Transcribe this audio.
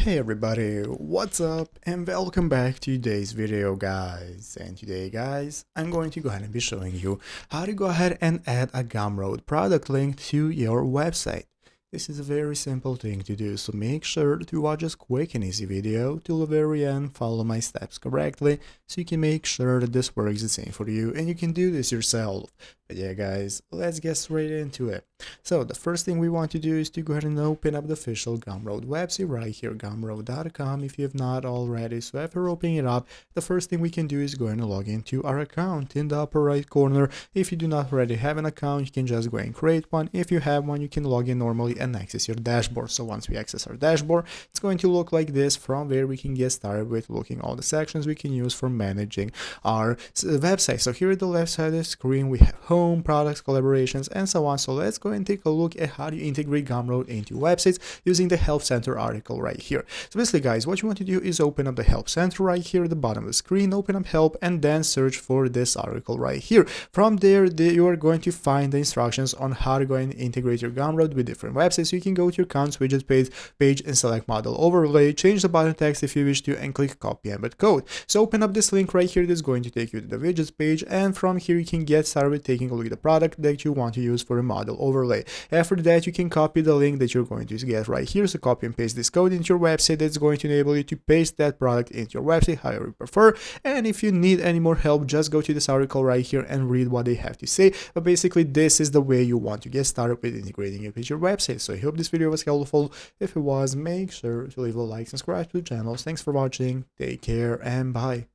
Hey everybody, what's up and welcome back to today's video guys. And today guys, I'm going to go ahead and be showing you how to go ahead and add a Gumroad product link to your website. This is a very simple thing to do, so make sure to watch this quick and easy video till the very end, follow my steps correctly, so you can make sure that this works the same for you and you can do this yourself. But yeah guys, let's get straight into it. So the first thing we want to do is to go ahead and open up the official Gumroad website right here, gumroad.com, if you have not already. So after opening it up, the first thing we can do is go ahead and log into our account in the upper right corner. If you do not already have an account, you can just go ahead and create one. If you have one, you can log in normally and access your dashboard. So once we access our dashboard, it's going to look like this, from where we can get started with looking all the sections we can use for managing our website. So here at the left side of the screen, we have home, products, collaborations, and so on. So let's go and take a look at how to integrate Gumroad into websites using the Help Center article right here. So basically guys, what you want to do is open up the Help Center right here at the bottom of the screen, open up Help, and then search for this article right here. From there, you are going to find the instructions on how to go and integrate your Gumroad with different websites. So you can go to your accounts widget page and select model overlay, change the button text if you wish to, and click copy embed code. So open up this link right here that's going to take you to the widgets page, and from here you can get started with taking a look at the product that you want to use for a model overlay. After that, you can copy the link that you're going to get right here. So copy and paste this code into your website. That's going to enable you to paste that product into your website however you prefer. And if you need any more help, just go to this article right here and read what they have to say. But basically, this is the way you want to get started with integrating it with your website. So I hope this video was helpful. If it was, make sure to leave a like, subscribe to the channel. Thanks for watching. Take care and bye.